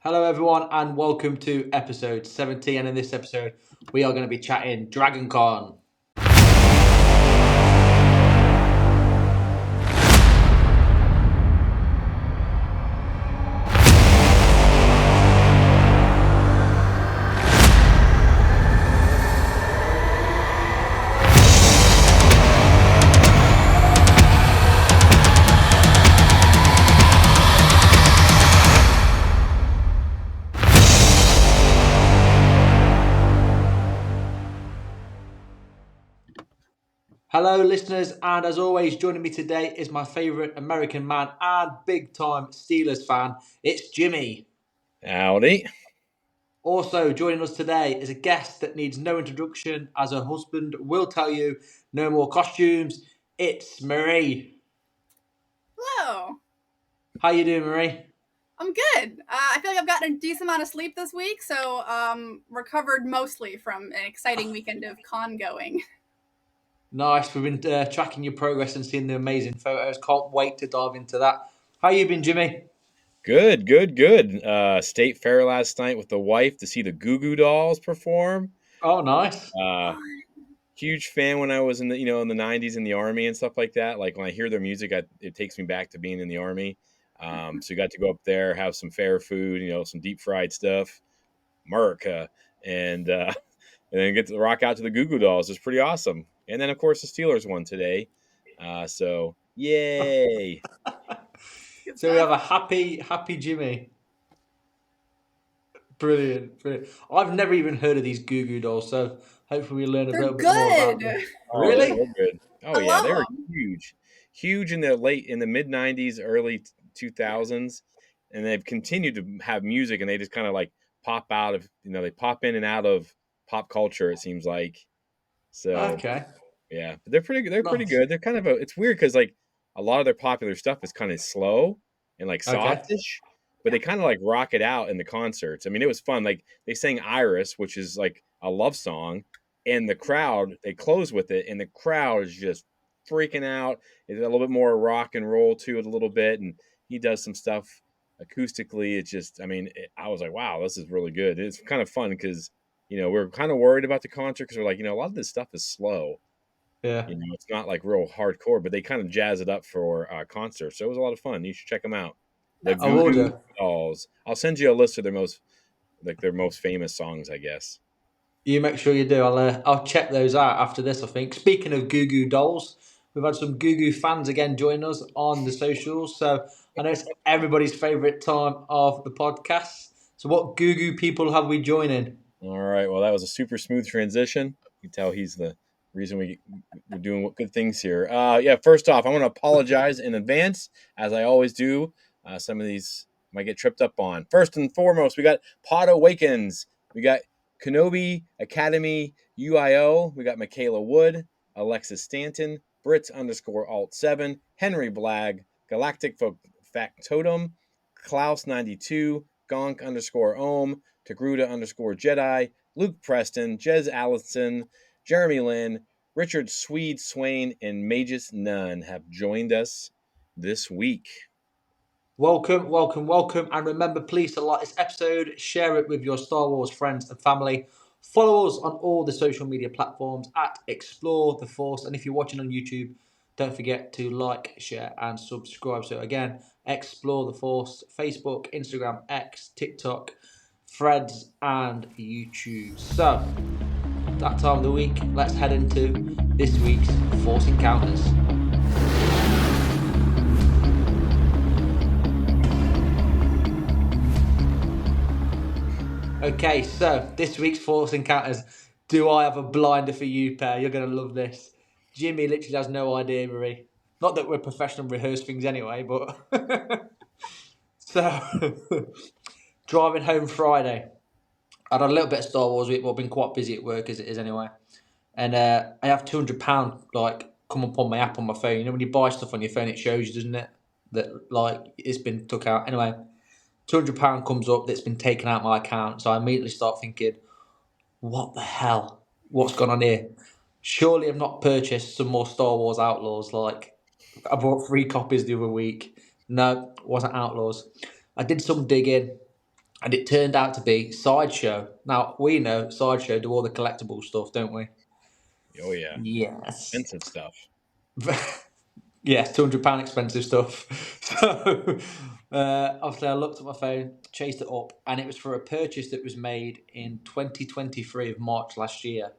Hello, everyone, and welcome to episode 70. And in this episode, we are going to be chatting DragonCon. Hello, listeners, and as always, joining me today is my favourite American man and big-time Steelers fan. It's Jimmy. Howdy. Also joining us today is a guest that needs no introduction, as her husband will tell you. No more costumes. It's Marie. Hello. How you doing, Marie? I'm good. I feel like I've gotten a decent amount of sleep this week, so recovered mostly from an exciting weekend of con going. Nice. We've been tracking your progress and seeing the amazing photos. Can't wait to dive into that. How you been, Jimmy? Good. State Fair last night with the wife to see the Goo Goo Dolls perform. Oh, nice. Huge fan when I was in the in the 90s in the Army and stuff like that. Like when I hear their music, it takes me back to being in the Army. So you got to go up there, have some fair food, some deep fried stuff, America, and then get to rock out to the Goo Goo Dolls. It's pretty awesome. And then of course the Steelers won today. So yay. So we have a happy Jimmy. Brilliant. I've never even heard of these Goo Goo Dolls, so hopefully we learn a little bit more about them. Really? They're good. Oh I yeah, love they were them. huge in the mid '90s, early 2000s, and they've continued to have music, and they just kind of like pop out of they pop in and out of pop culture. It seems like so. Okay. Yeah, but they're pretty good. They're pretty Nice. good. They're kind of it's weird because like a lot of their popular stuff is kind of slow and like Okay. softish, but they kind of like rock it out in the concerts. I mean, it was fun. Like they sang Iris, which is like a love song, and the crowd they close with it, and the crowd is just freaking out. It's a little bit more rock and roll to it a little bit, and he does some stuff acoustically. It's just, I mean, I was like, wow, this is really good. It's kind of fun because we're kind of worried about the concert because we're like, a lot of this stuff is slow. Yeah. It's not like real hardcore, but they kind of jazz it up for concerts. So it was a lot of fun. You should check them out. The I will Goo Goo do. Dolls. I'll send you a list of their most famous songs, I guess. You make sure you do. I'll check those out after this, I think. Speaking of Goo Goo Dolls, we've had some Goo Goo fans again join us on the socials. So I know it's everybody's favourite time of the podcast. So what Goo Goo people have we joining? All right. Well, that was a super smooth transition. You can tell he's the reason we're doing good things here. Yeah. First off, I want to apologize in advance, as I always do. Some of these might get tripped up on. First and foremost, we got Pod Awakens. We got Kenobi Academy UIO. We got Michaela Wood, Alexis Stanton, Brits_Alt7, Henry Blagg, Galactic Factotum, Klaus92, Gonk_Ohm, Tagruta_Jedi, Luke Preston, Jez Allison, Jeremy Lynn, Richard Swede Swain, and Magus Nunn have joined us this week. Welcome. And remember, please to like this episode, share it with your Star Wars friends and family. Follow us on all the social media platforms at Explore the Force. And if you're watching on YouTube, don't forget to like, share, and subscribe. So again, Explore the Force, Facebook, Instagram, X, TikTok, Threads, and YouTube. So, that time of the week, let's head into this week's Force Encounters. Okay, so this week's Force Encounters. Do I have a blinder for you, pair? You're going to love this. Jimmy literally has no idea, Marie. Not that we're professional rehearse things anyway, but... So, driving home Friday. I had a little bit of Star Wars week, but I've been quite busy at work as it is anyway. And I have £200 like come up on my app on my phone. You know when you buy stuff on your phone, it shows you, doesn't it? That like it's been took out. Anyway, £200 comes up that's been taken out my account. So I immediately start thinking, what the hell? What's gone on here? Surely I've not purchased some more Star Wars Outlaws. Like I bought 3 copies the other week. No, it wasn't Outlaws. I did some digging. and it turned out to be Sideshow. Now we know Sideshow do all the collectible stuff, don't we? Oh yeah, Yes. expensive stuff. Yes, £200 expensive stuff. So obviously, I looked at my phone, chased it up, and it was for a purchase that was made in 2023 of March last year.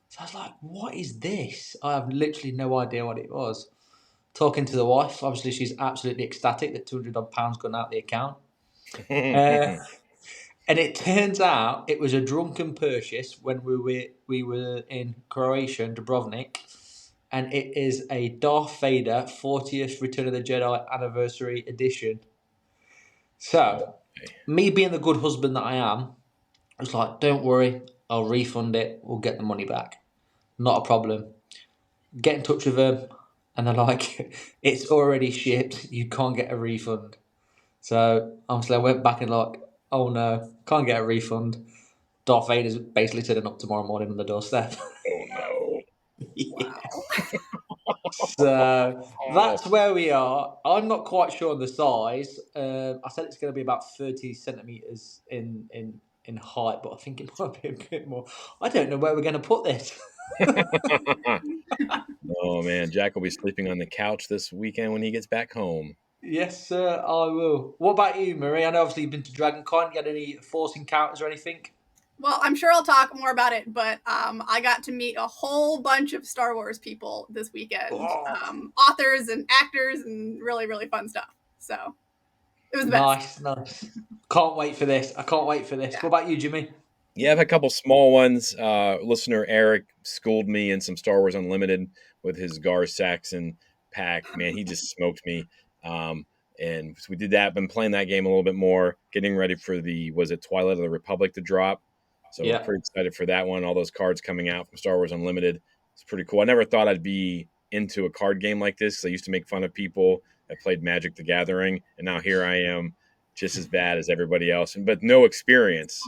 So I was like, "What is this?" I have literally no idea what it was. Talking to the wife, obviously, she's absolutely ecstatic that £200 gone out the account. Uh, and it turns out it was a drunken purchase when we were in Croatia and Dubrovnik, and it is a Darth Vader 40th Return of the Jedi Anniversary Edition. So, Okay. me being the good husband that I am, I was like, "Don't worry, I'll refund it. We'll get the money back. Not a problem." Get in touch with them, and they're like, "It's already shipped. You can't get a refund." So obviously, I went back and like, "Oh no, can't get a refund." Darth Vader's basically turning up tomorrow morning on the doorstep. Oh no. Yeah. Wow. So Oh, that's where we are. I'm not quite sure on the size. I said it's going to be about 30 centimeters in height, but I think it might be a bit more. I don't know where we're going to put this. oh man, Jack will be sleeping on the couch this weekend when he gets back home. Yes, sir, I will. What about you, Marie? I know obviously you've been to DragonCon. You had any Force encounters or anything? Well, I'm sure I'll talk more about it, but I got to meet a whole bunch of Star Wars people this weekend, Oh, authors and actors, and really, really fun stuff. So it was the best. nice, nice. Can't wait for this. I can't wait for this. Yeah. What about you, Jimmy? Yeah, I have a couple small ones. Listener Eric schooled me in some Star Wars Unlimited with his Gar Saxon pack. Man, he just smoked me. And so we did that. Been playing that game a little bit more, getting ready for the was it Twilight of the Republic to drop. So Yeah, pretty excited for that one. All those cards coming out from Star Wars Unlimited. It's pretty cool. I never thought I'd be into a card game like this because I used to make fun of people that played Magic the Gathering, and now here I am, just as bad as everybody else, but no experience.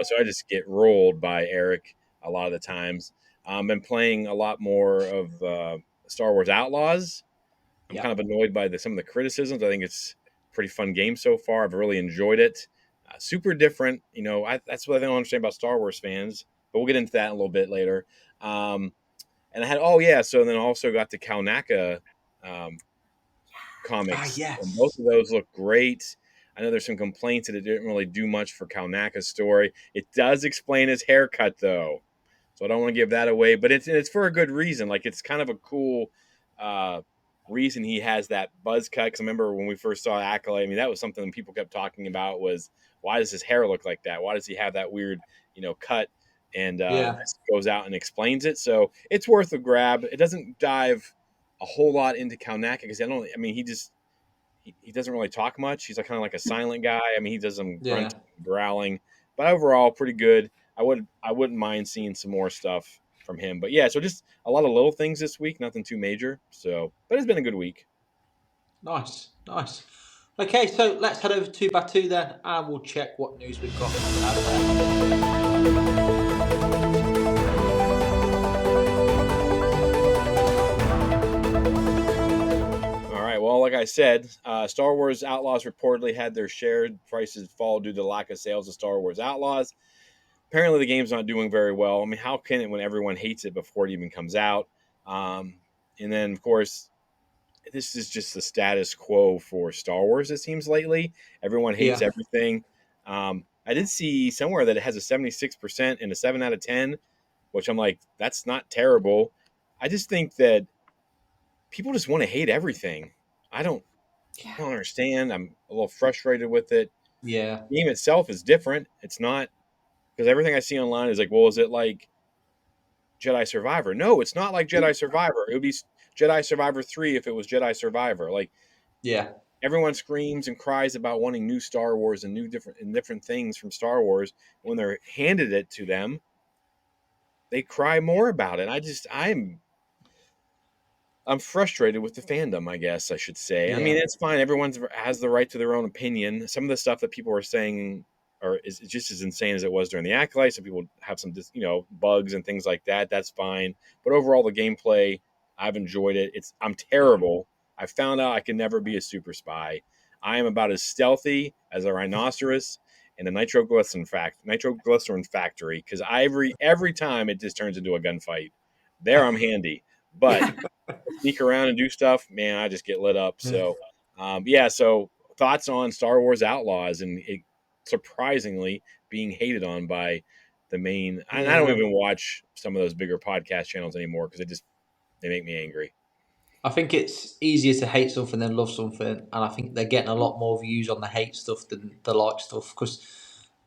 So I just get rolled by Eric a lot of the times. Been playing a lot more of Star Wars Outlaws. I'm yeah, kind of annoyed by some of the criticisms. I think it's a pretty fun game so far. I've really enjoyed it. Super different. That's what I don't understand about Star Wars fans, but we'll get into that a little bit later. Um, and I had, oh yeah, so then also got the Kalnaka um, ah, comics, and both yes, of those look great. I know there's some complaints that it didn't really do much for Kalnaka's story. It does explain his haircut though, so I don't want to give that away. But it's for a good reason. Like it's kind of a cool uh, reason he has that buzz cut. Because I remember when we first saw Acolyte, I mean that was something people kept talking about was why does his hair look like that? Why does he have that weird cut? And yeah, this goes out and explains it. So it's worth a grab. It doesn't dive a whole lot into Kalnaka because I don't. I mean, he doesn't really talk much. He's like kind of like a silent guy. I mean, he does some yeah. grunting, growling, but overall pretty good. I wouldn't mind seeing some more stuff from him. But yeah, so just a lot of little things this week, nothing too major. So, but it's been a good week. Nice, nice. Okay, so let's head over to Batu then, and we'll check what news we've got out there. All right. Well, like I said, Star Wars Outlaws reportedly had their share prices fall due to lack of sales of Star Wars Outlaws. Apparently, the game's not doing very well. I mean, how can it when everyone hates it before it even comes out? Um, and then, of course, this is just the status quo for Star Wars. It seems lately, everyone hates Yeah, everything. I did see somewhere that it has a 76% and a 7 out of 10, which I'm like, that's not terrible. I just think that people just want to hate everything. I don't, Yeah. I don't understand. I'm a little frustrated with it. yeah, The game itself is different. It's not because everything I see online is like, well, is it like Jedi Survivor? No, it's not like Jedi Survivor. It would be Jedi Survivor 3 if it was Jedi Survivor. Like yeah, everyone screams and cries about wanting new Star Wars and different things from Star Wars. When they're handed it to them, they cry more about it. I'm frustrated with the fandom, I guess I should say. I mean, yeah, it's fine. Everyone has the right to their own opinion. Some of the stuff that people are saying is just as insane as it was during the Acolyte. Some people have some, bugs and things like that. That's fine. But overall, the gameplay, I've enjoyed it. I'm yeah. terrible. I found out I can never be a super spy. I am about as stealthy as a rhinoceros, in the nitroglycerin factory, because every time it just turns into a gunfight. There I'm handy, but sneak around and do stuff, man, I just get lit up. So, yeah. So thoughts on Star Wars Outlaws and it surprisingly being hated on by the main. And I don't Yeah. even watch some of those bigger podcast channels anymore because they make me angry. I think it's easier to hate something than love something, and I think they're getting a lot more views on the hate stuff than the like stuff because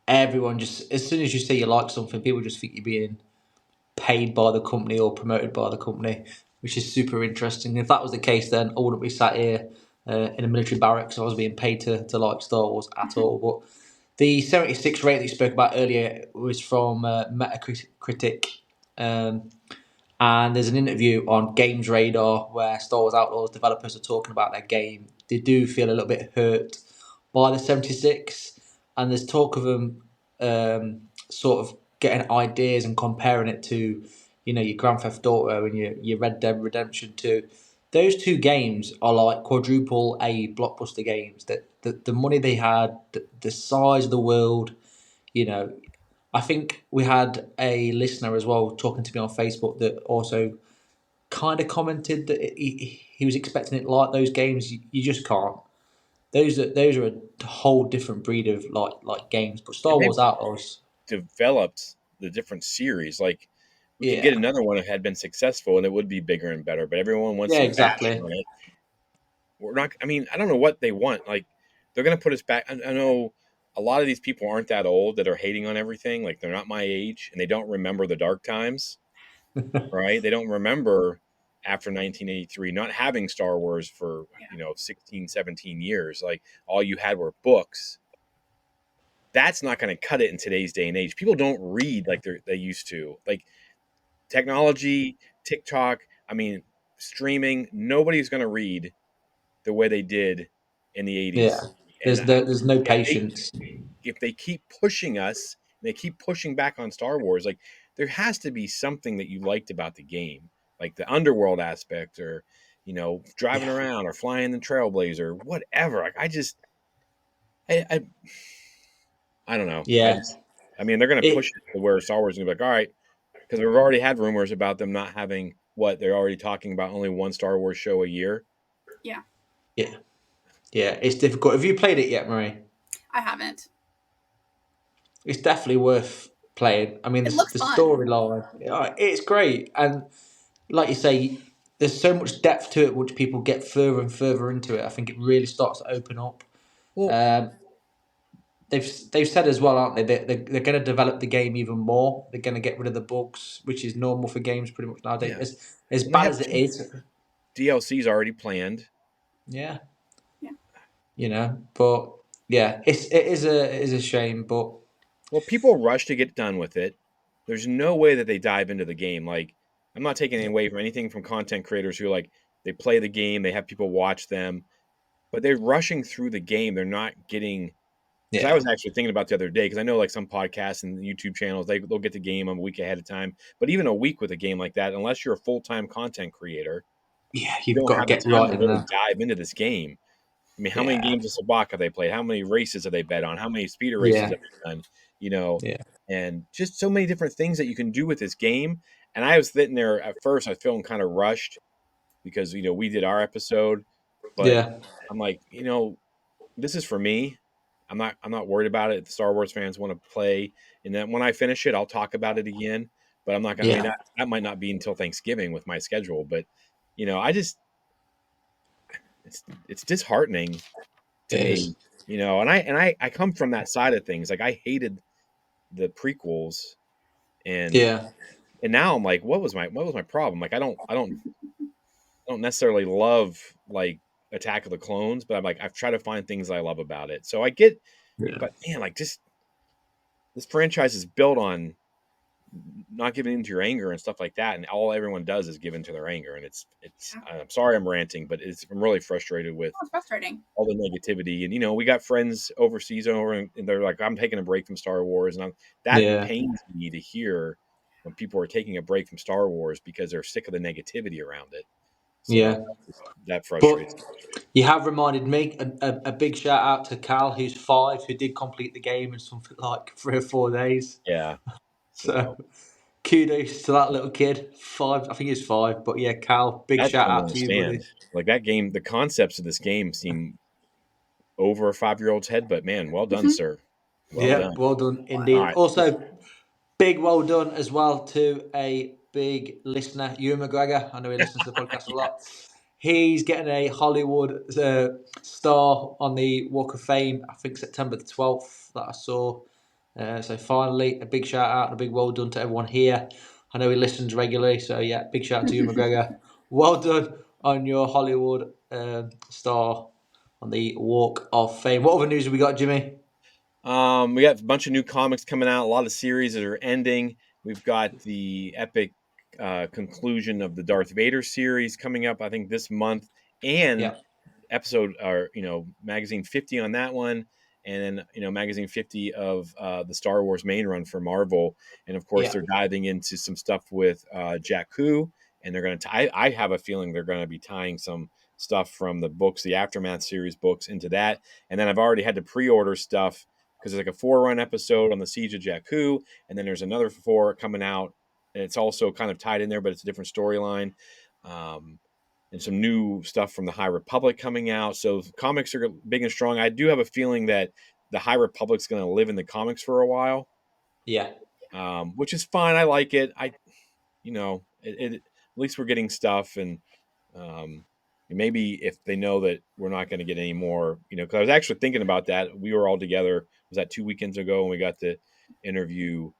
everyone just, as soon as you say you like something, people just think you're being paid by the company or promoted by the company, which is super interesting. If that was the case, then I wouldn't be sat here in a military barracks. I was being paid to like Star Wars at all. But the 76 rate that you spoke about earlier was from Metacritic. Um, and there's an interview on Games Radar where Star Wars Outlaws developers are talking about their game. They do feel a little bit hurt by the 76, and there's talk of them sort of getting ideas and comparing it to, your Grand Theft Auto and your Red Dead Redemption 2. Those two games are like quadruple A blockbuster games. That the money they had, the size of the world, you know. I think we had a listener as well talking to me on Facebook that also kind of commented that he was expecting it like those games. You just can't. Those are a whole different breed of like games. But And Star they've Wars Outlaws, developed the different series. Like we could get yeah, another one that had been successful and it would be bigger and better, but everyone wants yeah, to bash exactly. on it. We're not. I mean, I don't know what they want. Like they're going to put us back. I know a lot of these people aren't that old that are hating on everything. Like they're not my age and they don't remember the dark times, right? They don't remember after 1983 not having Star Wars for, 16, 17 years. Like all you had were books. That's not going to cut it in today's day and age. People don't read like they used to. Like technology, TikTok, I mean, streaming, nobody's going to read the way they did in the Yeah, 80s. And there's no if they patience. if they keep pushing us, they keep pushing back on Star Wars, like there has to be something that you liked about the game, like the underworld aspect or driving Yeah, around or flying the trailblazer, whatever. Like I don't know. yeah. I mean they're gonna push It it to where Star Wars is gonna be like, all right, because we've already had rumors about them not having what they're already talking about only one Star Wars show a year. Yeah, yeah, yeah. It's difficult. Have you played it yet, Marie? I haven't. It's definitely worth playing. I mean, It looks the fun. storyline, it's great, and like you say, there's so much depth to it. Which people get further and further into it. I think it really starts to open up. Well, Um, they've said as well, aren't they? They're going to develop the game even more. They're going to get rid of the bugs, which is normal for games pretty much nowadays. yeah. As Well, they bad have as it two is, DLCs already planned. yeah, Yeah. But yeah, it is a shame, but Well, people rush to get done with it. There's no way that they dive into the game. Like, I'm not taking away from anything from content creators who like they play the game, they have people watch them, but they're rushing through the game. They're not getting because I yeah, was actually thinking about the other day because I know like some podcasts and YouTube channels they'll get the game a week ahead of time, but even a week with a game like that, unless you're a full time content creator, yeah, you you've don't got to have the get time right to in really there. dive into this game. I mean, how many Yeah, games of Sabak have they played? How many races have they bet on? How many speeder races yeah, have they done? You know, yeah, and just so many different things that you can do with this game. And I was sitting there at first, I was feeling kind of rushed because we did our episode, but yeah, I'm like, this is for me. I'm not worried about it. If the Star Wars fans want to play, and then when I finish it, I'll talk about it again. But I'm not gonna. I mean, yeah. that might not be until Thanksgiving with my schedule. But I just it's disheartening to It me, is. and I come from that side of things. Like I hated the prequels, and Yeah, now I'm like, what was my problem? Like I don't necessarily love like Attack of the Clones, but I'm like I've tried to find things I love about it. So I get, yeah, but man, like just this franchise is built on not giving into your anger and stuff like that, and all everyone does is give into their anger, and it's. Yeah. I'm sorry I'm ranting, but I'm really frustrated with Oh, it's frustrating. all the negativity. And we got friends overseas over, and they're like, I'm taking a break from Star Wars, and that yeah, pains me to hear when people are taking a break from Star Wars because they're sick of the negativity around it. So Yeah. that frustrates But me. you have reminded me a big shout out to Cal, who's 5, who did complete the game in something like 3 or 4 days. Yeah. So kudos to that little kid. 5, I think he's 5. But yeah, Cal, big That I shout don't out to you, buddy. understand. Like that game, the concepts of this game seem over a 5-year-old's head, but man, well done, sir. Well Yeah, done. well done All indeed. right. Also, big well done as well to a big listener, Ewan McGregor. I know he listens to the podcast a Yeah. lot. He's getting a Hollywood star on the Walk of Fame, I think September the 12th that I saw. So finally, a big shout out and a big well done to everyone here. I know he listens regularly, so yeah, big shout out to Ewan McGregor. Well done on your Hollywood star on the Walk of Fame. What other news have we got, Jimmy? We got a bunch of new comics coming out, a lot of series that are ending. We've got the epic conclusion of the Darth Vader series coming up, I think, this month, and Yeah, episode or magazine 50 on that one, and then magazine 50 of the Star Wars main run for Marvel, and of course yeah, they're diving into some stuff with Jakku, and they're going to I have a feeling they're going to be tying some stuff from the books, the Aftermath series books, into that. And then I've already had to pre-order stuff because there's like a 4-run episode on the Siege of Jakku, and then there's another 4 coming out, and it's also kind of tied in there, but it's a different storyline. And some new stuff from the High Republic coming out. So comics are big and strong. I do have a feeling that the High Republic's going to live in the comics for a while, yeah. which is fine. I like it. At least we're getting stuff, and maybe if they know that we're not going to get any more, because I was actually thinking about that. We were all together. Was that 2 weekends ago, and we got to interview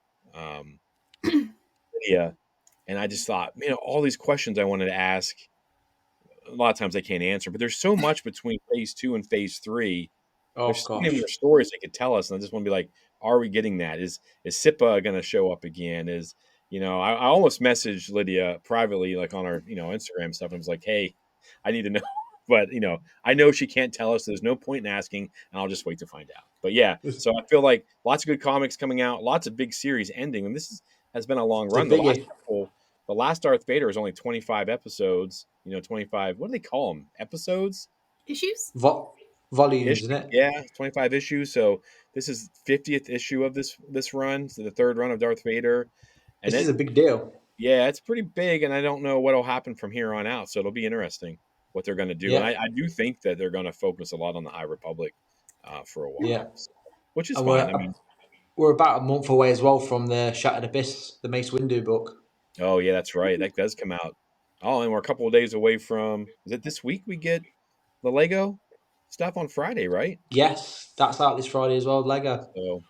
Lydia, and I just thought, all these questions I wanted to ask. A lot of times I can't answer, but there's so much between phase 2 and phase 3. Oh There's so many gosh. more stories they could tell us, and I just want to be like, are we getting that? Is Sippa going to show up again? I almost messaged Lydia privately, like on our Instagram stuff, and was like, hey, I need to know, but I know she can't tell us. So there's no point in asking, and I'll just wait to find out. But yeah, so I feel like lots of good comics coming out, lots of big series ending, and has been a long It's a run. biggie. The last Darth Vader is only 25 episodes. 25. What do they call them? Episodes? Issues? Volumes, isn't Issues? it? Yeah, 25 issues. So this is 50th issue of this run. So the third run of Darth Vader, and This is a big deal. it's pretty big. And I don't know what'll happen from here on out. So it'll be interesting what they're going to do. And Yeah, I do think that they're going to focus a lot on the High Republic for a yeah. while, so, which is And fine. I mean, we're about a month away as well from the Shattered Abyss, the Mace Windu book. oh yeah, that's right. That does come out. Oh, and we're a couple of days away from. Is it this week we get the Lego stuff on Friday, right? Yes, that's out this Friday as well. Lego. So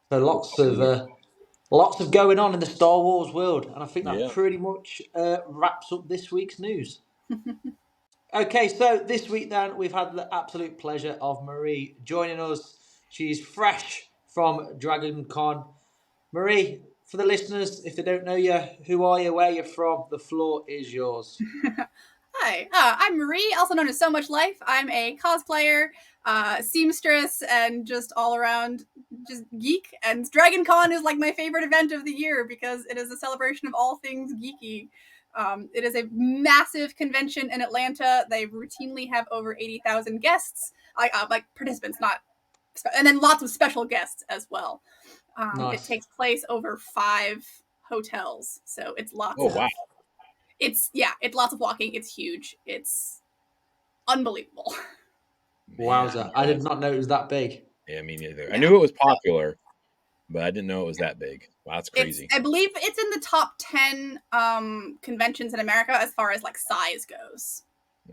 So we're a couple of years. lots of going on in the Star Wars world, and I think that Yeah. pretty much wraps up this week's news. Okay, so this week then we've had the absolute pleasure of Marie joining us. She's fresh from DragonCon. Marie, for the listeners, if they don't know you, who are you, where you're from, the floor is yours. Hi, I'm Marie, also known as So Much Life. I'm a cosplayer, seamstress, and just all around just geek. And DragonCon is like my favorite event of the year because it is a celebration of all things geeky. It is a massive convention in Atlanta. They routinely have over 80,000 guests, like participants, and then lots of special guests as well. It Nice. takes place over 5 hotels, so it's lots Oh of wow. it's lots of walking. It's huge. It's unbelievable. Wowza. I did not know it was that big. Yeah, me neither. I Yeah. knew it was popular, but I didn't know it was that big. Wow, that's crazy. I believe it's in the top 10 conventions in America as far as like size goes.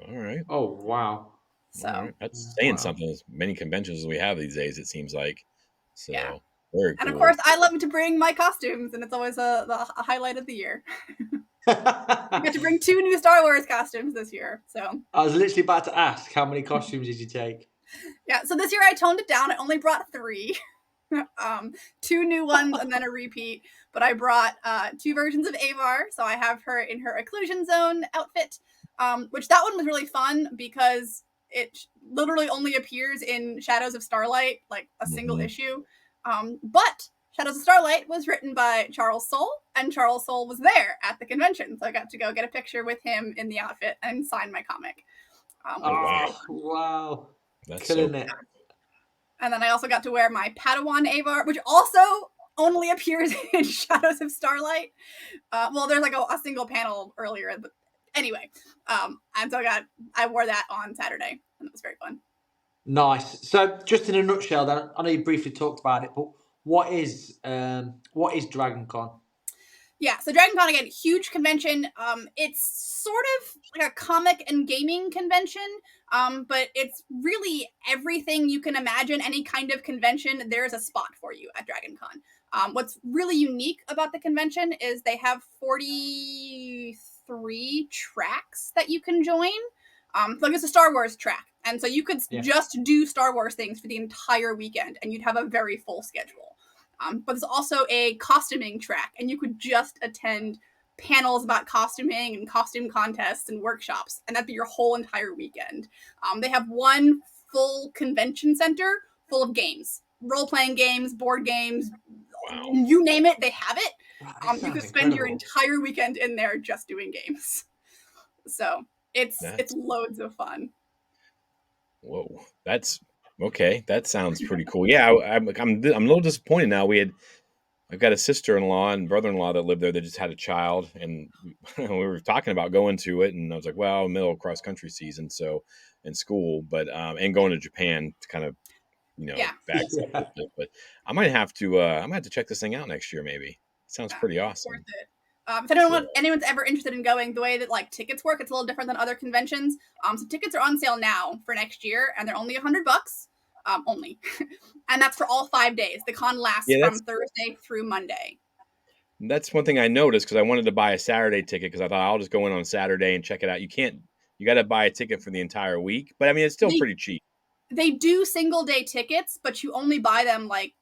All right. Oh, wow. So All right. That's saying Wow. something. As many conventions as we have these days, it seems like. So yeah. very And cool. of course, I love to bring my costumes, and it's always a highlight of the year. I got to bring 2 new Star Wars costumes this year. So I was literally about to ask, how many costumes did you take? yeah, so this year I toned it down. I only brought 3. 2 new ones and then a repeat. But I brought 2 versions of Avar. So I have her in her occlusion zone outfit, which that one was really fun because it literally only appears in Shadows of Starlight, like a single issue. But Shadows of Starlight was written by Charles Soule, and Charles Soule was there at the convention, so I got to go get a picture with him in the outfit and sign my comic. Oh, wow. That's Killing so it. And then I also got to wear my Padawan Avar, which also only appears in Shadows of Starlight. Well, there's like a single panel earlier, but anyway. And so I wore that on Saturday, and it was very fun. Nice. So, just in a nutshell, then I know you briefly talked about it, but what is DragonCon? Yeah, so DragonCon, again, huge convention. It's sort of like a comic and gaming convention, but it's really everything you can imagine. Any kind of convention, there's a spot for you at DragonCon. What's really unique about the convention is they have 43 tracks that you can join. Like it's a Star Wars track, and so you could just do Star Wars things for the entire weekend, and you'd have a very full schedule. But there's also a costuming track, and you could just attend panels about costuming and costume contests and workshops, and that'd be your whole entire weekend. They have one full convention center full of games, role-playing games, board games, you name it, they have it. You could spend your entire weekend in there just doing games. So it's loads of fun. Whoa, that's okay. That sounds pretty cool. Yeah, I'm a little disappointed now. I've got a sister-in-law and brother-in-law that live there that just had a child, and we were talking about going to it, and I was like, well, middle of cross-country season, so in school, but and going to Japan to kind of back up a bit. But I might have to check this thing out next year. Maybe it sounds pretty awesome. Worth it. If anyone's ever interested in going, the way that like tickets work, it's a little different than other conventions. So tickets are on sale now for next year, and they're only $100 only, and that's for all 5 days. The con lasts from Thursday through Monday. That's one thing I noticed because I wanted to buy a Saturday ticket because I thought I'll just go in on Saturday and check it out. You got to buy a ticket for the entire week, but I mean it's still pretty cheap. They do single day tickets, but you only buy them like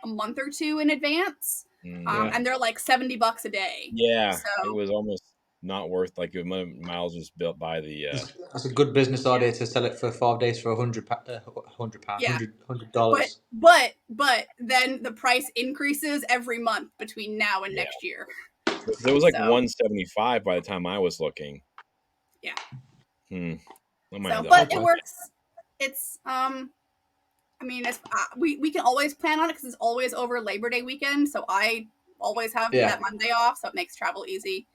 a month or two in advance. And they're like $70 a day. Yeah, so it was almost not worth like Miles was built by the. That's a good business idea to sell it for 5 days for $100. Yeah. $100. But then the price increases every month between now and next year. It was like $175 by the time I was looking. Yeah. But it works. It's I mean, it's, we can always plan on it because it's always over Labor Day weekend. So I always have that Monday off, so it makes travel easy.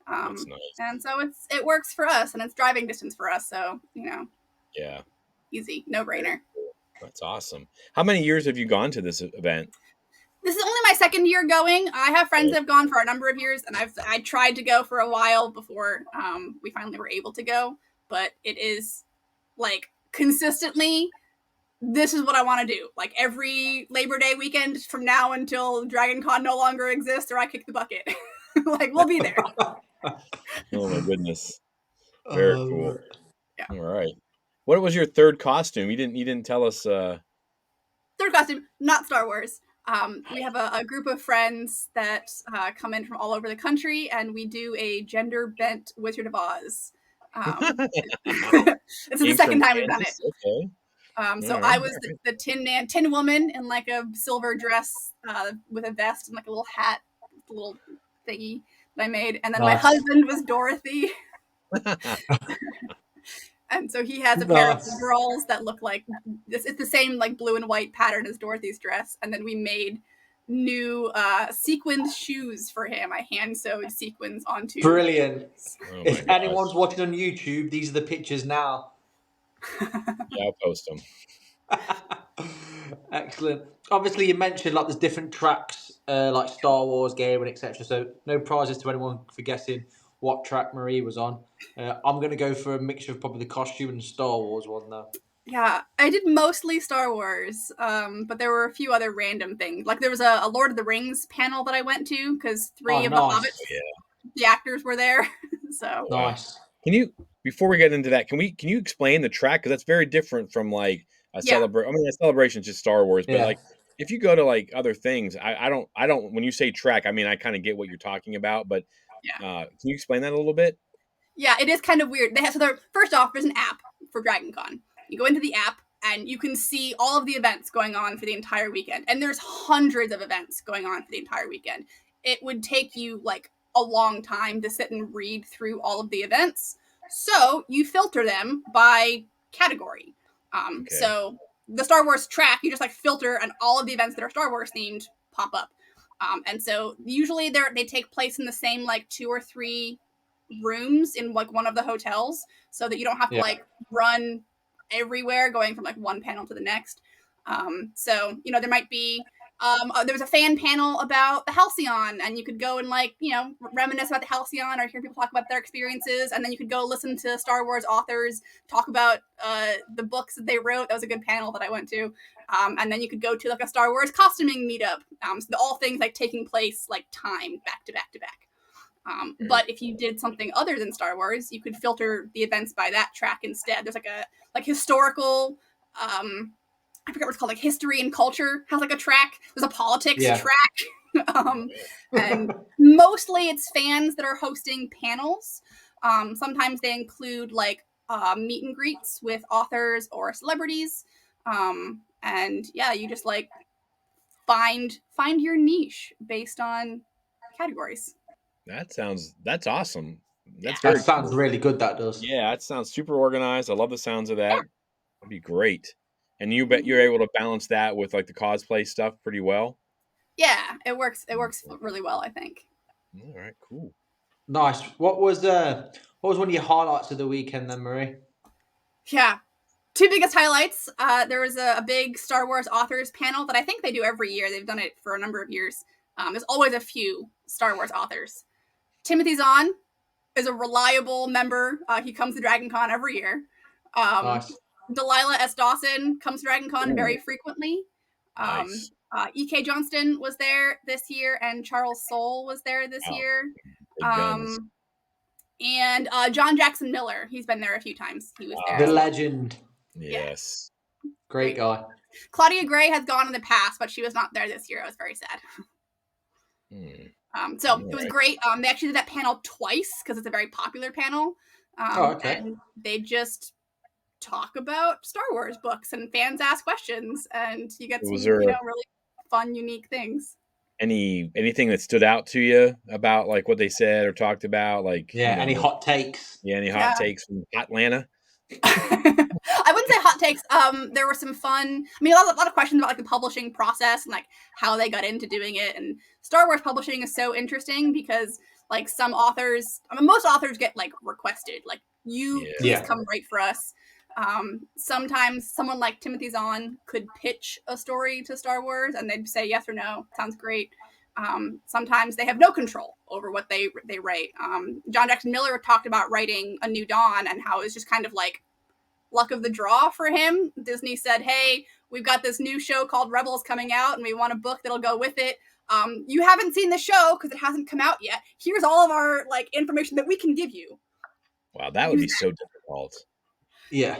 That's nice. And so it works for us, and it's driving distance for us. So easy, no brainer. That's awesome. How many years have you gone to this event? This is only my second year going. I have friends that have gone for a number of years, and I tried to go for a while before we finally were able to go. But it is like consistently. This is what I want to do. Like every Labor Day weekend from now until DragonCon no longer exists or I kick the bucket. Like we'll be there. Oh my goodness. Very cool. Yeah. All right. What was your third costume? You didn't tell us Third costume, not Star Wars. We have a group of friends that come in from all over the country, and we do a gender-bent Wizard of Oz. This is the second time we've done it. Okay. So I was the Tin Woman in like a silver dress with a vest and like a little hat, a little thingy that I made. And then my husband was Dorothy. And so he has a pair of overalls that look like this. It's the same like blue and white pattern as Dorothy's dress. And then we made new sequined shoes for him. I hand sewed sequins onto. Brilliant. If anyone's watching on YouTube, these are the pictures now. Yeah, I'll post them. Excellent. Obviously, you mentioned like there's different tracks, like Star Wars, gaming, etc. So no prizes to anyone for guessing what track Marie was on. I'm going to go for a mixture of probably the costume and Star Wars one though. Yeah, I did mostly Star Wars, but there were a few other random things. Like there was a Lord of the Rings panel that I went to because three of the Hobbits, the actors were there. So nice. Can you? Before we get into that, can you explain the track? Because that's very different from like a celebration. I mean, a celebration is just Star Wars, but like if you go to like other things, I don't. When you say track, I mean I kind of get what you're talking about, but can you explain that a little bit? Yeah, it is kind of weird. First off, there's an app for DragonCon. You go into the app, and you can see all of the events going on for the entire weekend. And there's hundreds of events going on for the entire weekend. It would take you like a long time to sit and read through all of the events. So you filter them by category. So the Star Wars track, you just like filter, and all of the events that are Star Wars themed pop up. And so usually they take place in the same like 2 or 3 rooms in like one of the hotels, so that you don't have to like run everywhere going from like one panel to the next. So there might be there was a fan panel about the Halcyon, and you could go and like reminisce about the Halcyon or hear people talk about their experiences, and then you could go listen to Star Wars authors talk about the books that they wrote. That was a good panel that I went to. And then you could go to like a Star Wars costuming meetup. So all things like taking place like time back to back to back. But if you did something other than Star Wars, you could filter the events by that track instead. There's like a historical, I forget what it's called, like history and culture has like a track. There's a politics track. And mostly it's fans that are hosting panels. Sometimes they include like meet and greets with authors or celebrities. And yeah, you just like find your niche based on categories. That's awesome. That's That very sounds cool. really good. That does. Yeah, that sounds super organized. I love the sounds of that. That'd be great. And you bet you're able to balance that with like the cosplay stuff pretty well. Yeah, it works really well, I think. All right, cool. Nice. What was one of your highlights of the weekend then, Marie? Yeah. 2 biggest highlights. There was a big Star Wars authors panel that I think they do every year. They've done it for a number of years. There's always a few Star Wars authors. Timothy Zahn is a reliable member. He comes to DragonCon every year. Nice. Delilah S. Dawson comes to DragonCon very frequently. Nice. E.K. Johnston was there this year, and Charles Soule was there this year. Big guns. And John Jackson Miller, he's been there a few times. He was there. The legend. Yes. Great guy. Claudia Gray has gone in the past, but she was not there this year. I was very sad. So it was great. They actually did that panel twice because it's a very popular panel. And they just talk about Star Wars books, and fans ask questions, and you get some really fun, unique things. Anything that stood out to you about like what they said or talked about? Like any hot takes? Yeah, any hot takes from Atlanta? I wouldn't say hot takes. There were some fun. I mean, a lot of questions about like the publishing process and like how they got into doing it. And Star Wars publishing is so interesting because like some authors, most authors get like requested, like please come write for us. Sometimes someone like Timothy Zahn could pitch a story to Star Wars and they'd say yes or no. Sounds great. Sometimes they have no control over what they write. John Jackson Miller talked about writing A New Dawn and how it was just kind of like luck of the draw for him. Disney said, hey, we've got this new show called Rebels coming out and we want a book that'll go with it. You haven't seen the show because it hasn't come out yet. Here's all of our like information that we can give you. Wow, that would be so difficult. Yeah.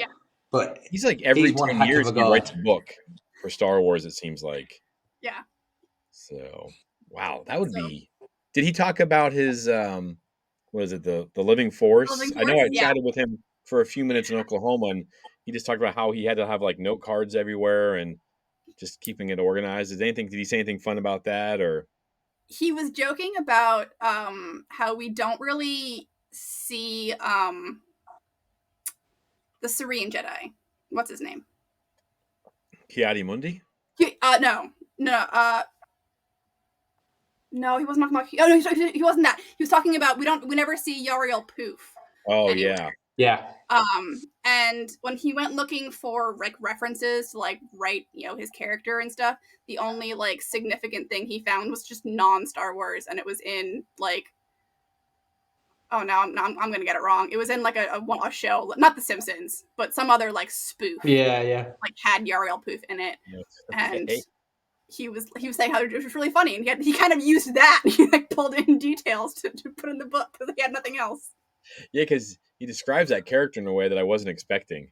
But he's like every 10 years he writes a book for Star Wars, it seems like. Yeah. So, wow, that would be... Did he talk about his, what is it, the Living Force? I know I chatted with him for a few minutes in Oklahoma, and he just talked about how he had to have like note cards everywhere and just keeping it organized. Did he say anything fun about that? Or he was joking about how we don't really see the Serene Jedi. What's his name? Ki-Adi-Mundi? No, he wasn't talking about. Oh no, he wasn't that. He was talking about we never see Yariel Poof. Oh anywhere. Yeah. And when he went looking for like references to like write his character and stuff, the only like significant thing he found was just non-Star Wars, and it was in like. Oh no, I'm gonna get it wrong. It was in like a show, not The Simpsons, but some other like spoof. Yeah. Like had Yariel Poof in it, Okay. and he was saying how it was really funny, and he kind of used that. He like pulled in details to put in the book because he had nothing else. Yeah, because he describes that character in a way that I wasn't expecting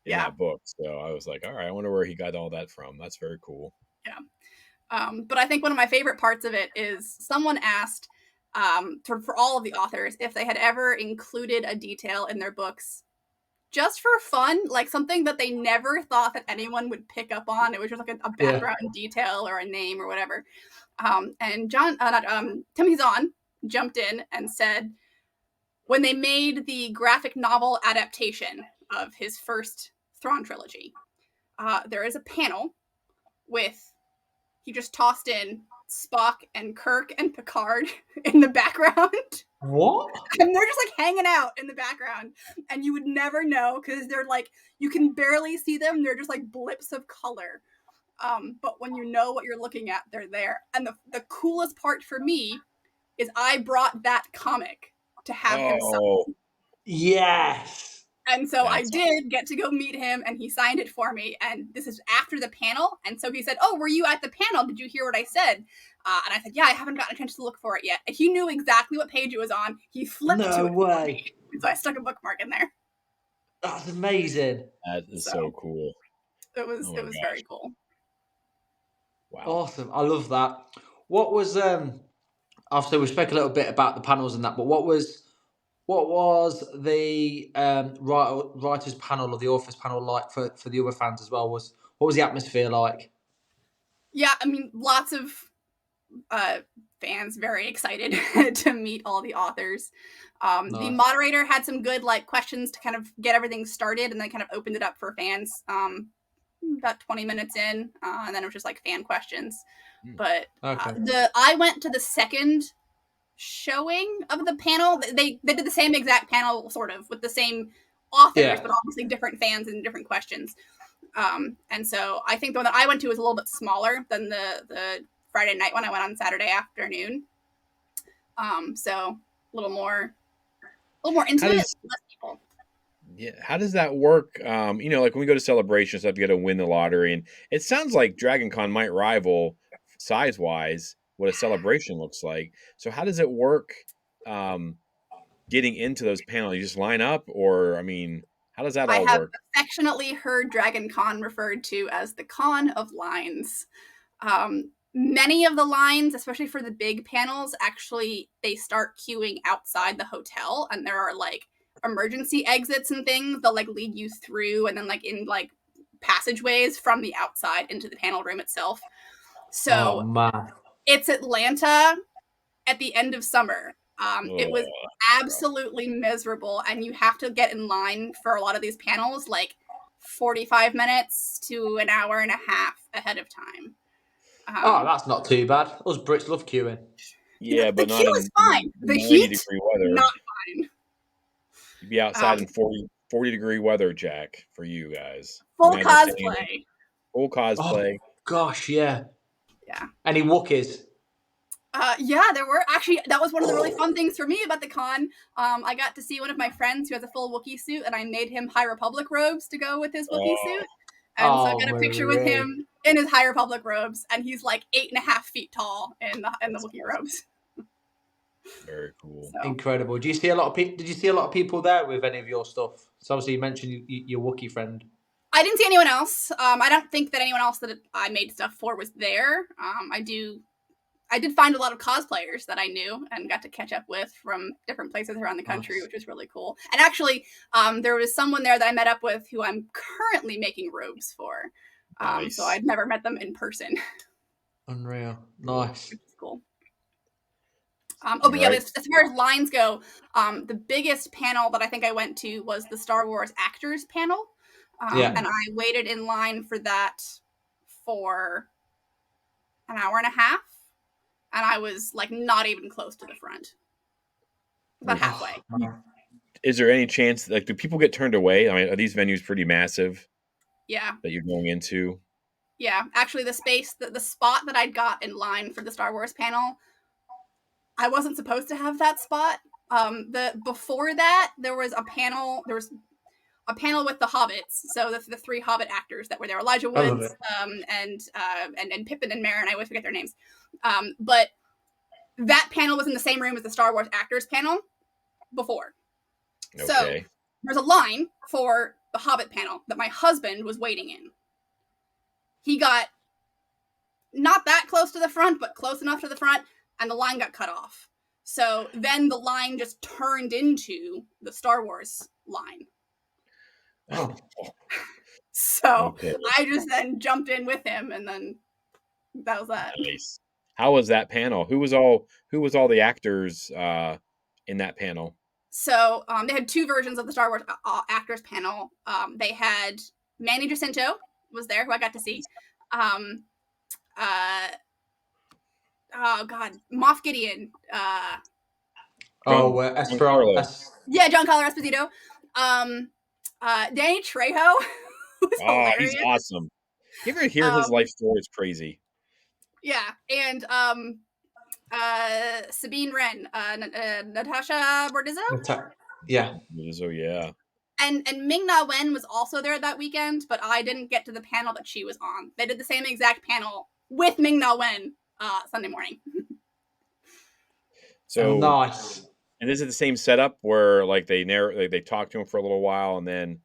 in that book. So I was like, all right, I wonder where he got all that from. That's very cool. Yeah. But I think one of my favorite parts of it is someone asked for all of the authors if they had ever included a detail in their books just for fun, like something that they never thought that anyone would pick up on. It was just like a background detail or a name or whatever. And Timothy Zahn jumped in and said, when they made the graphic novel adaptation of his first Thrawn trilogy, there is a panel with, he just tossed in Spock and Kirk and Picard in the background. What? And they're just like hanging out in the background, and you would never know because they're like, you can barely see them. They're just like blips of color. But when you know what you're looking at, they're there. And the coolest part for me is I brought that comic to have him sign. Yes. And so That's I did get to go meet him, and he signed it for me. And this is after the panel. And so he said, "Oh, were you at the panel? Did you hear what I said?" And I said, "Yeah, I haven't gotten a chance to look for it yet." And he knew exactly what page it was on. He flipped to it. No way. And so I stuck a bookmark in there. That's amazing. That is so cool. It was Oh my gosh. very cool. Wow. Awesome. I love that. What was obviously we spoke a little bit about the panels and that, but what was the writers panel or the authors panel like for the other fans as well? What was the atmosphere like? Yeah, I mean, lots of fans very excited to meet all the authors. Nice. The moderator had some good like questions to kind of get everything started, and then kind of opened it up for fans about 20 minutes in, and then it was just like fan questions. But I went to the second showing of the panel. They did the same exact panel, sort of, with the same authors, but obviously different fans and different questions. And so I think the one that I went to was a little bit smaller than the Friday night one. I went on Saturday afternoon. So a little more intimate, less people. Yeah, how does that work? Like when we go to celebrations, stuff, you got to win the lottery, and it sounds like DragonCon might rival size-wise what a celebration looks like. So how does it work? Getting into those panels, you just line up, or I mean, how does that all work? I have affectionately heard DragonCon referred to as the con of lines. Many of the lines, especially for the big panels, actually they start queuing outside the hotel, and there are like emergency exits and things they'll like lead you through, and then like in like passageways from the outside into the panel room itself. So it's Atlanta at the end of summer. It was absolutely miserable, and you have to get in line for a lot of these panels like 45 minutes to an hour and a half ahead of time. That's not too bad. Us Brits love queuing. Yeah, but the queue is fine. The heat, weather. Not fine. You'd be outside in 40-degree weather, Jack, for you guys. Full cosplay. Full cosplay. Oh, gosh, yeah. Yeah. Any Wookiees? Yeah, there were. Actually, that was one of the really fun things for me about the con. I got to see one of my friends who has a full Wookiee suit, and I made him High Republic robes to go with his Wookiee suit. And so I got a picture with him in his High Republic robes, and he's like 8.5 feet tall in the Wookiee robes. Very cool. So. Incredible. Did you see a lot of people there with any of your stuff? So obviously you mentioned your Wookiee friend. I didn't see anyone else. I don't think that anyone else that I made stuff for was there. I did find a lot of cosplayers that I knew and got to catch up with from different places around the country, which was really cool. And actually, there was someone there that I met up with who I'm currently making robes for. Nice. So I'd never met them in person. Unreal. Nice. Which is cool. But yeah, as far as lines go, the biggest panel that I think I went to was the Star Wars actors panel. And I waited in line for that for an hour and a half. And I was like not even close to the front. About halfway. Is there any chance, like, do people get turned away? I mean, are these venues pretty massive? Yeah. That you're going into? Yeah. Actually, the spot that I'd got in line for the Star Wars panel, I wasn't supposed to have that spot. Before that, there was a panel with the Hobbits. So the 3 Hobbit actors that were there, Elijah Woods, and Pippin and Merrin. I always forget their names. But that panel was in the same room as the Star Wars actors panel before. Okay. So there's a line for the Hobbit panel that my husband was waiting in. He got not that close to the front, but close enough to the front, and the line got cut off. So then the line just turned into the Star Wars line. Oh, So Okay, I just then jumped in with him, and then that was that. nice. How was that panel? Who was all the actors in that panel? So they had two versions of the Star Wars actors panel. They had Manny Jacinto was there, who I got to see. Um, uh, oh God, Moff Gideon. oh, Giancarlo. Yeah, Giancarlo Esposito. Um, Danny Trejo, who's Oh, he's hilarious. awesome. You ever hear his life story? It's crazy. Yeah, and Sabine Wren, Natasha Bordizzo, yeah. So yeah. and Ming Na Wen was also there that weekend, but I didn't get to the panel that she was on. They did the same exact panel with Ming Na Wen Sunday morning. So, Nice. and this is the same setup where like they talk to him for a little while, and then.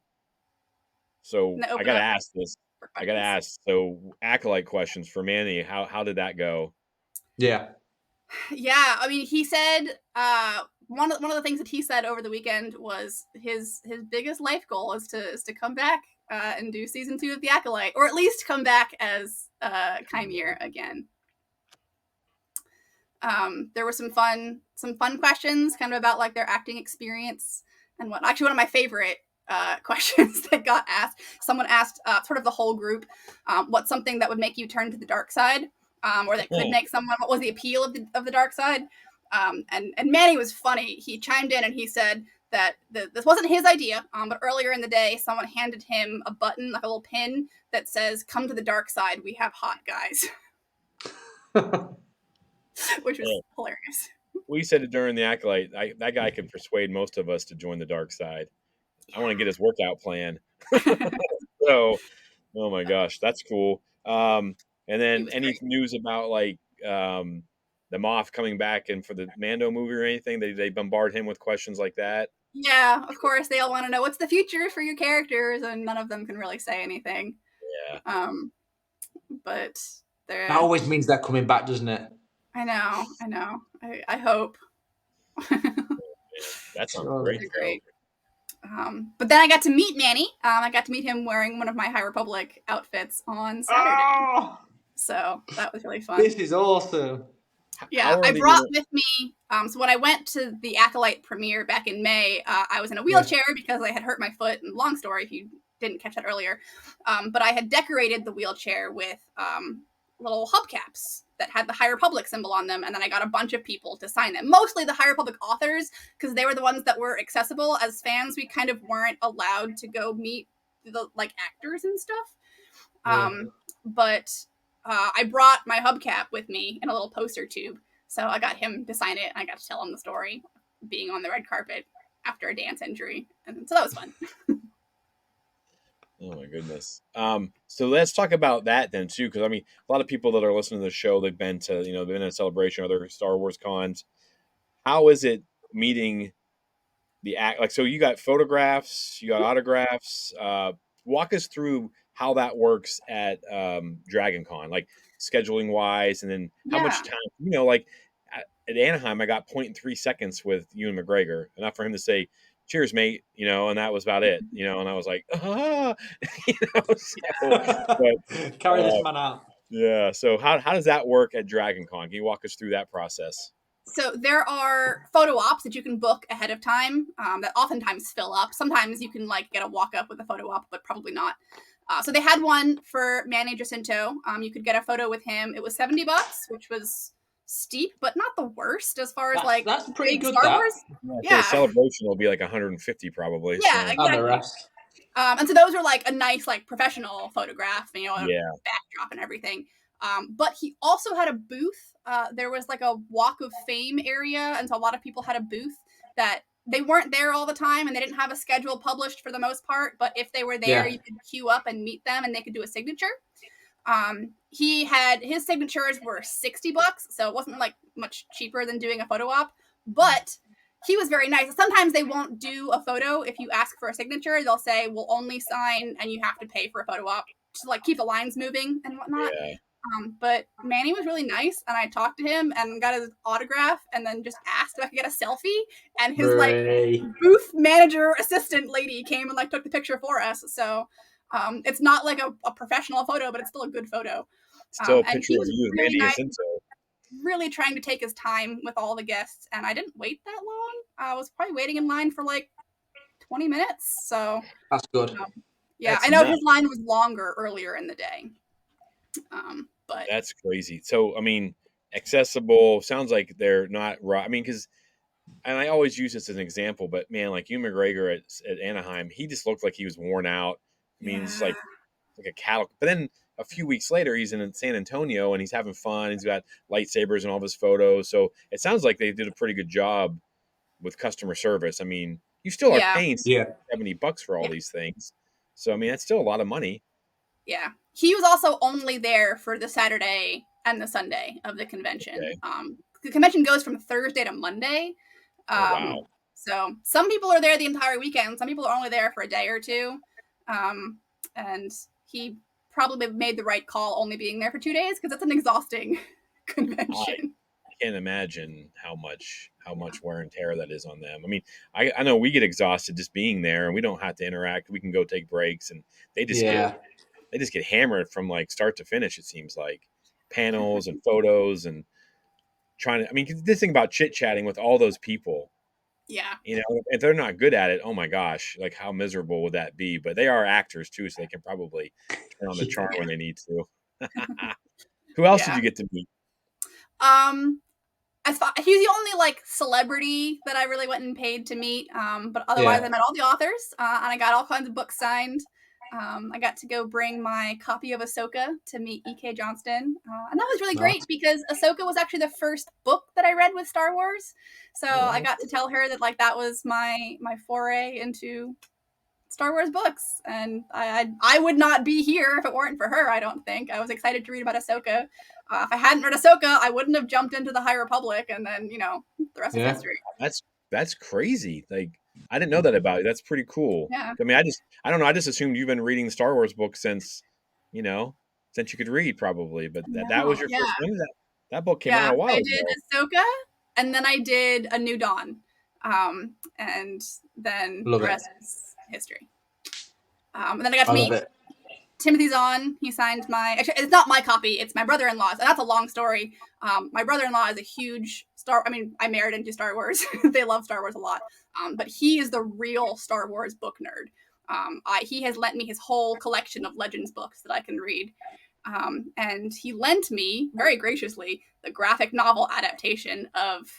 So And I open gotta up ask this. for I gotta questions. ask. So acolyte questions for Manny. How did that go? Yeah. Yeah, I mean, he said one of the things that he said over the weekend was his biggest life goal is to come back and do season 2 of The Acolyte, or at least come back as Chimere again. There were some fun questions, kind of about like their acting experience and what. Actually, one of my favorite questions that got asked. Someone asked sort of the whole group, what's something that would make you turn to the dark side, or that could make someone. What was the appeal of the dark side? And Manny was funny. He chimed in and he said that this wasn't his idea, but earlier in the day, someone handed him a button, like a little pin that says, "Come to the dark side. We have hot guys," which was hilarious. We said it during the acolyte. That guy could persuade most of us to join the dark side. I want to get his workout plan. So, oh my gosh, that's cool. And He then was any great. news about like the Moff coming back and for the Mando movie or anything? They bombard him with questions like that. Yeah, of course, they all want to know what's the future for your characters, and none of them can really say anything. Yeah, But That they're. always means they're coming back, doesn't it? I know. I hope. that sounds Surely. great. They're great. But then I got to meet Manny. I got to meet him wearing one of my High Republic outfits on Saturday. Oh, So that was really fun. this is awesome. Yeah, How are I the brought with me. So when I went to the Acolyte premiere back in May, I was in a wheelchair because I had hurt my foot. And long story, if you didn't catch that earlier, but I had decorated the wheelchair with little hubcaps that had the High Republic symbol on them, and then I got a bunch of people to sign them. Mostly the High Republic authors, because they were the ones that were accessible. As fans, we kind of weren't allowed to go meet the like actors and stuff. But I brought my hubcap with me in a little poster tube, so I got him to sign it, and I got to tell him the story of being on the red carpet after a dance injury, and so that was fun. Oh my goodness. So let's talk about that then too, because I mean, a lot of people that are listening to the show, they've been to, they've been in a celebration, other Star Wars cons. How is it meeting the act? Like, so you got photographs, you got autographs. Walk us through how that works at DragonCon, like scheduling wise, and then how much time. Like at Anaheim, I got 0.3 seconds with Ewan McGregor, enough for him to say, "Cheers, mate," and that was about it, and I was like, ah, so, but Carry this man out. yeah. So how does that work at DragonCon? Can you walk us through that process? So there are photo ops that you can book ahead of time that oftentimes fill up. Sometimes you can like get a walk up with a photo op, but probably not. So they had one for Manny Jacinto. You could get a photo with him. It was $70, which was steep, but not the worst as far as That's pretty big good. Star That Wars. So the celebration will be like 150 probably. Yeah, So. and the exactly. rest. And so those were like a nice like professional photograph, a Yeah. backdrop and everything. But he also had a booth. There was like a Walk of Fame area, and so a lot of people had a booth that they weren't there all the time, and they didn't have a schedule published for the most part. But if they were there, you could queue up and meet them, and they could do a signature. He had his signatures were $60, so it wasn't like much cheaper than doing a photo op, but he was very nice. Sometimes they won't do a photo if you ask for a signature. They'll say, we'll only sign and you have to pay for a photo op to like keep the lines moving and whatnot. Yeah. But Manny was really nice, and I talked to him and got his autograph, and then just asked if I could get a selfie. And his like Ray. booth manager assistant lady came and like took the picture for us. So it's not like a professional photo, but it's still a good photo. Still a And picture he of was you and really Mandy nice, Jacinto. really trying to take his time with all the guests, and I didn't wait that long. I was probably waiting in line for like 20 minutes. So That's good. yeah, That's I know nuts. his line was longer earlier in the day. But That's crazy. So, I mean, accessible sounds like they're not right. I mean, because, and I always use this as an example, but man, like Hugh McGregor at Anaheim, he just looked like he was worn out. I mean, it's yeah, like a cattle. But then a few weeks later, he's in San Antonio and he's having fun. He's got lightsabers and all of his photos. So it sounds like they did a pretty good job with customer service. I mean, you still are yeah, paying Yeah. $70 for all yeah, these things. So, I mean, that's still a lot of money. yeah. He was also only there for the Saturday and the Sunday of the convention. Okay. The convention goes from Thursday to Monday. Oh, wow. So some people are there the entire weekend. Some people are only there for a day or two. And he probably made the right call only being there for 2 days because it's an exhausting convention. I can't imagine how much wear and tear that is on them. I mean, I know we get exhausted just being there and we don't have to interact. We can go take breaks and they just Yeah. get hammered from like start to finish, it seems like. Panels and photos and trying to, I mean, this thing about chit chatting with all those people, Yeah. you know, if they're not good at it, oh my gosh, like how miserable would that be? But they are actors too, so they can probably turn on the charm when they need to. Who else did Yeah. you get to meet? He's the only like celebrity that I really went and paid to meet. But otherwise, Yeah. I met all the authors, and I got all kinds of books signed. I got to go bring my copy of Ahsoka to meet E.K. Johnston, and that was really great Nice. because Ahsoka was actually the first book that I read with Star Wars. So I Wow. got to tell her that like that was my foray into Star Wars books, and I would not be here if it weren't for her. I don't think I was excited to read about Ahsoka. If I hadn't read Ahsoka, I wouldn't have jumped into the High Republic, and then the rest is Yeah. history. That's crazy. Like I didn't know that about you. That's pretty cool. Yeah, I mean, I don't know. I just assumed you've been reading Star Wars books since you could read probably. But that was no, your yeah, first one. That book came out yeah. a while I did ago. Ahsoka, and then I did A New Dawn, and then Love the it. rest is history. And then I got to I love meet it. Timothy Zahn. He signed my. Actually, it's not my copy. It's my brother-in-law's, and that's a long story. My brother-in-law is a huge Star. I mean, I married into Star Wars. They love Star Wars a lot. But he is the real Star Wars book nerd. He has lent me his whole collection of Legends books that I can read. And he lent me very graciously the graphic novel adaptation of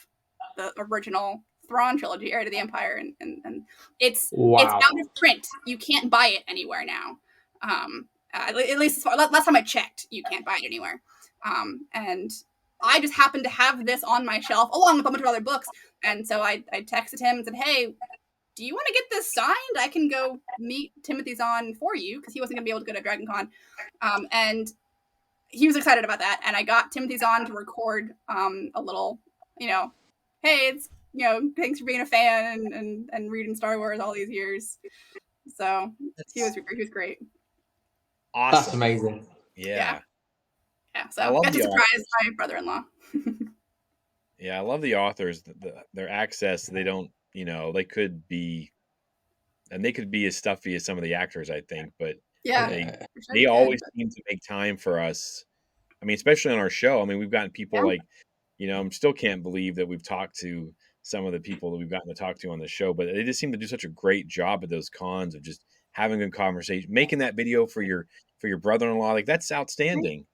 the original Thrawn trilogy, Heir to the Empire, and it's Wow. out of print. You can't buy it anywhere now. At least last time I checked, you can't buy it anywhere. And I just happened to have this on my shelf along with a bunch of other books. And so I texted him and said, hey, do you want to get this signed? I can go meet Timothy Zahn for you because he wasn't going to be able to go to DragonCon. And he was excited about that. And I got Timothy Zahn to record a little, hey, it's, thanks for being a fan and reading Star Wars all these years. So he was great. Awesome. That's amazing. Yeah. Yeah. So I love got to the surprise my brother-in-law. Yeah, I love the authors. Their access, they don't, they could be, and they could be as stuffy as some of the actors, I think, but Yeah. they Yeah. For sure they you always could, seem to make time for us. I mean, especially on our show. I mean, we've gotten people yeah. like, I still can't believe that we've talked to some of the people that we've gotten to talk to on the show, but they just seem to do such a great job at those cons of just having a conversation, making that video for your brother-in-law. Like that's outstanding.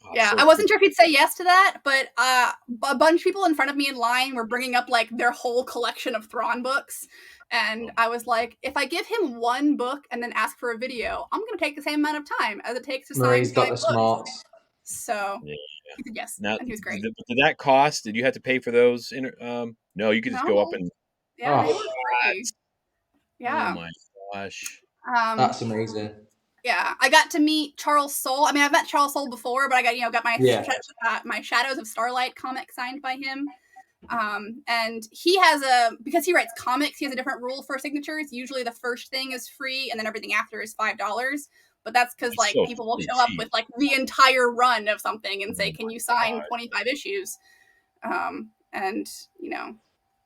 Oh, Yeah, so I wasn't sure if he'd say yes to that, but a bunch of people in front of me in line were bringing up like their whole collection of Thrawn books, and I was like, if I give him one book and then ask for a video, I'm going to take the same amount of time as it takes to sign Marie's got 5 the books. smarts. So Yeah. he said yes, Now, and he was great. did that cost? Did you have to pay for those? No, you could just go up No, and. yeah, they Oh, were free. Oh Yeah. my gosh! Um, that's amazing. yeah, I got to meet Charles Soule. I mean, I've met Charles Soule before, but I got my Yeah. my Shadows of Starlight comic signed by him. And he has because he writes comics, he has a different rule for signatures. Usually the first thing is free and then everything after is $5. but that's because It's like still people will pretty show up cheap. with like the entire run of something and say, Oh "Can you my sign God. 25 issues?" And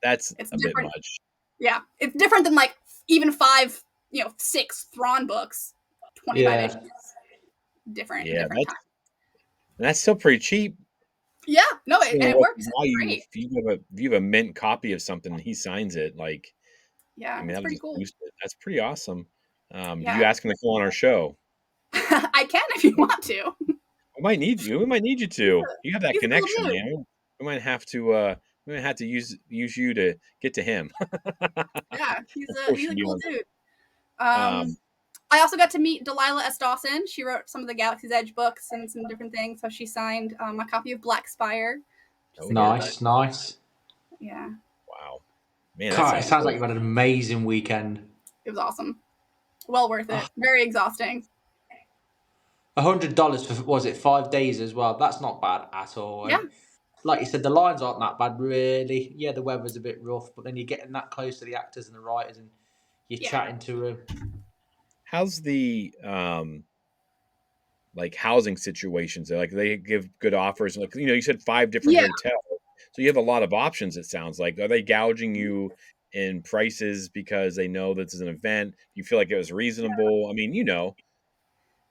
That's it's a bit different. much. Yeah, it's different than like even 5, 6 Thrawn books, 25 Yeah. issues. Different Yeah, time. that's still pretty cheap. Yeah, no, You and know it what works. It's value great. if you have a mint copy of something and he signs it, like I Yeah, mean it's that'll pretty just cool. boost it. That's pretty awesome. Do you Yeah, ask him to come on our show? I can if you want to. We might need you. We might need you to. You have that He's a cool connection, dude. man. We might have to use you to get to him. Yeah, he's Push a you cool on. dude. Um, I also got to meet Delilah S. Dawson. She wrote some of the Galaxy's Edge books and some different things. So she signed a copy of Black Spire, which is a good book. Nice. Yeah, wow, man, that God, it sounds sounds like great. you've had an amazing weekend. it was awesome. Well worth it. Oh, Very exhausting. $100 for was it 5 days as well? That's not bad at all. Yeah, And like you said, the lines aren't that bad really. Yeah, the weather's a bit rough, but then you're getting that close to the actors and the writers, and you're yeah, chatting to them. How's the like housing situations? Like they give good offers. Like you said 5 different yeah. hotels, so you have a lot of options. It sounds like are they gouging you in prices because they know this is an event? You feel like it was reasonable? I mean,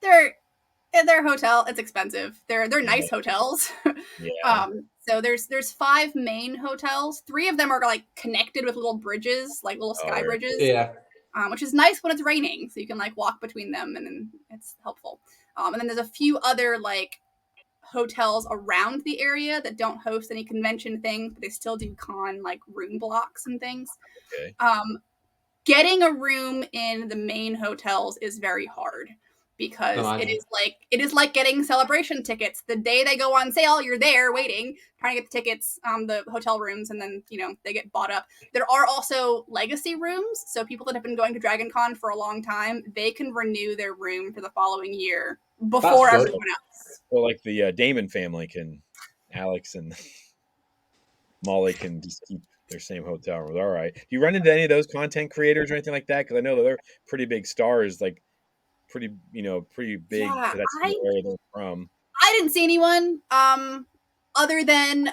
Their hotel. It's expensive. They're yeah, nice hotels. yeah. So there's 5 main hotels. 3 of them are like connected with little bridges, like little Oh, sky bridges. Yeah. Which is nice when it's raining, so you can like walk between them, and it's helpful. And then there's a few other like hotels around the area that don't host any convention things, but they still do con like room blocks and things. okay. Getting a room in the main hotels is very hard because Imagine. it is like getting celebration tickets. The day they go on sale, you're there waiting, trying to get the tickets, the hotel rooms, and then they get bought up. There are also legacy rooms, so people that have been going to DragonCon for a long time, they can renew their room for the following year That's before good. everyone else. Well, like the Damon family Alex and Molly can just keep their same hotel room. All right. Do you run into any of those content creators or anything like that? Because I know that they're pretty big stars, like pretty big Yeah, because that's I where they're from. I didn't see anyone other than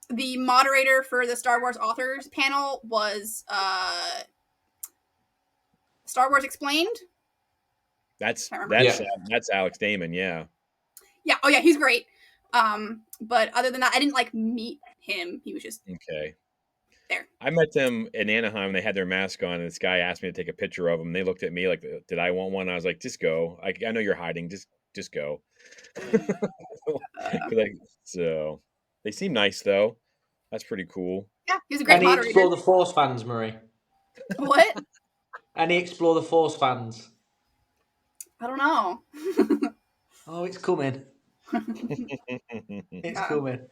the moderator for the Star Wars authors panel was Star Wars Explained. That's Can't remember. that's Yeah. that's Alex Damon. Yeah. Yeah. Oh yeah, he's great. But other than that, I didn't like meet him. He was just Okay. there. I met them in Anaheim. They had their mask on, and this guy asked me to take a picture of them. They looked at me like, "Did I want one?" I was like, "Just go. I know you're hiding. Just go." So they seem nice though. That's pretty cool. Yeah, he's a great Any moderator. Explore the Force fans, Marie? What? Any Explore the Force fans? I don't know. Oh, it's coming. It's Yeah. coming.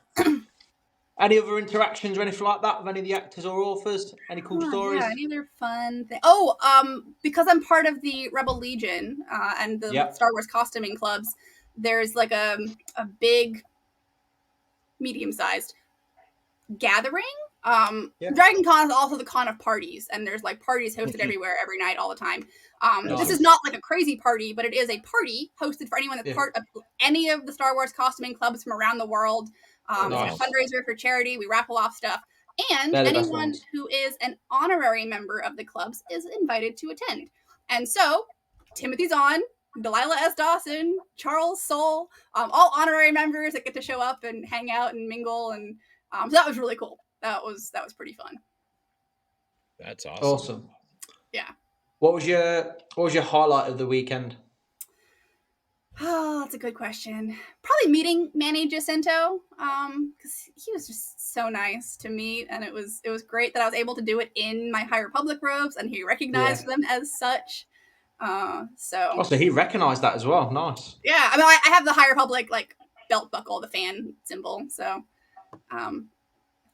Any other interactions or anything like that with any of the actors or authors? Any cool stories? Yeah, any other fun thing? Oh, because I'm part of the Rebel Legion and the Yep. Star Wars costuming clubs, there's like a big, medium-sized gathering. Yeah. DragonCon is also the con of parties, and there's like parties hosted everywhere, every night, all the time. This Nice. is not like a crazy party, but it is a party hosted for anyone that's Yeah. part of any of the Star Wars costuming clubs from around the world. It's like a Nice. fundraiser for charity. We raffle off stuff. And They're the best anyone ones. who is an honorary member of the clubs is invited to attend. And so, Timothy Zahn, Delilah S. Dawson, Charles Soule, all honorary members that get to show up and hang out and mingle, and so that was really cool. That was pretty fun. That's awesome. Awesome. Yeah. What was your highlight of the weekend? Oh, that's a good question. Probably meeting Manny Jacinto, because he was just so nice to meet, and it was great that I was able to do it in my High Republic robes, and he recognized them as such. So he recognised that as well. Nice. yeah, I mean, I have the High Republic like belt buckle, the fan symbol, so I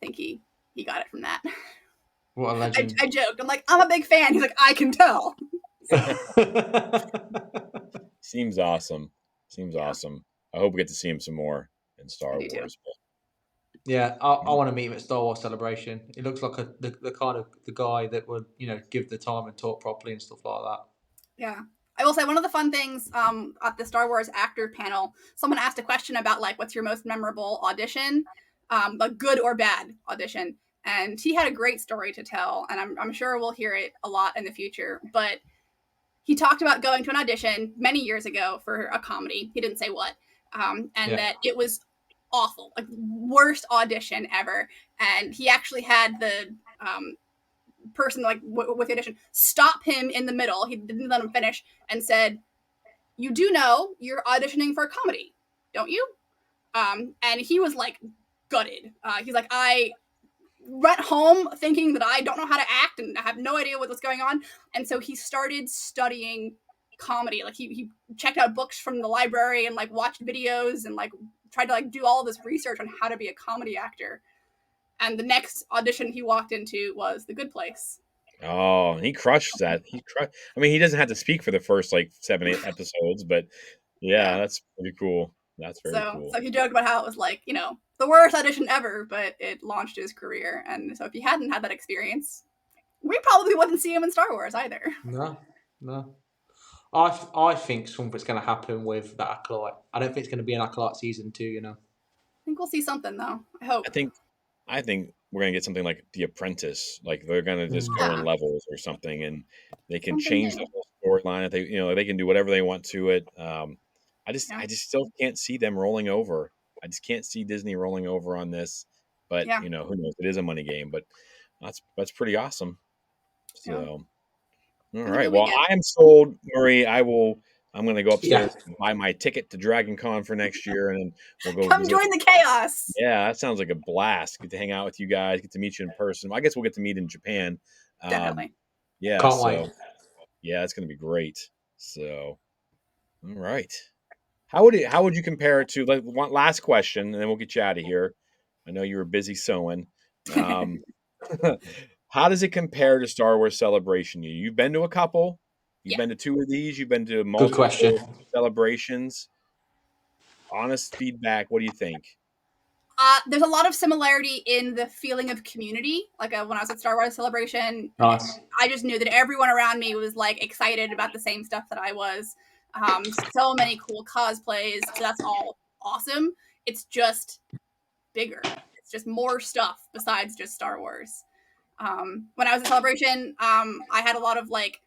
think he got it from that. What a legend. I joked. I'm like, I'm a big fan. He's like, I can tell. Seems awesome. Awesome. I hope we get to see him some more in Star Me too. Wars. Yeah, I want to meet him at Star Wars Celebration. He looks like the kind of the guy that would give the time and talk properly and stuff like that. Yeah, I will say one of the fun things at the Star Wars actor panel, someone asked a question about like, what's your most memorable audition, a good or bad audition, and he had a great story to tell, and I'm sure we'll hear it a lot in the future. But he talked about going to an audition many years ago for a comedy. He didn't say what, and that it was awful, like worst audition ever. And he actually had the person like with the audition stop him in the middle. He didn't let him finish and said, "You do know you're auditioning for a comedy, don't you?" And he was like gutted. He's like, I went home thinking that I don't know how to act and I have no idea what's going on. And so he started studying comedy. Like he checked out books from the library and like watched videos and like tried to like do all this research on how to be a comedy actor. And the next audition he walked into was The Good Place. Oh, he crushed that. I mean, he doesn't have to speak for the first like 7, 8 episodes, but yeah, that's pretty cool. That's very cool. So he joked about how it was like, the worst audition ever, but it launched his career. And so if he hadn't had that experience, we probably wouldn't see him in Star Wars either. No. I think something's going to happen with that Acolyte. I don't think it's going to be an Acolyte season 2, I think we'll see something, though. I hope. I think we're going to get something like The Apprentice. Like they're going to just go in levels or something, and they can change the whole storyline. If they, they can do whatever they want to it. I just still can't see them rolling over. I just can't see Disney rolling over on this. But who knows? It is a money game, but that's pretty awesome. So, all right. Well, I am sold, Marie. I'm going to go upstairs and buy my ticket to DragonCon for next year, and then we'll go come join the chaos. Yeah, that sounds like a blast. Get to hang out with you guys. Get to meet you in person. Well, I guess we'll get to meet in Japan. Definitely. Yeah. Can't wait. Yeah, it's going to be great. So, all right. How would you compare it to? Like, one last question, and then we'll get you out of here. I know you were busy sewing. How does it compare to Star Wars Celebration? You've been to a couple. You've been to 2 of these. You've been to multiple celebrations. Honest feedback. What do you think? There's a lot of similarity in the feeling of community. Like when I was at Star Wars Celebration, nice. I just knew that everyone around me was like excited about the same stuff that I was. So many cool cosplays. So that's all awesome. It's just bigger. It's just more stuff besides just Star Wars. When I was at Celebration, I had a lot of like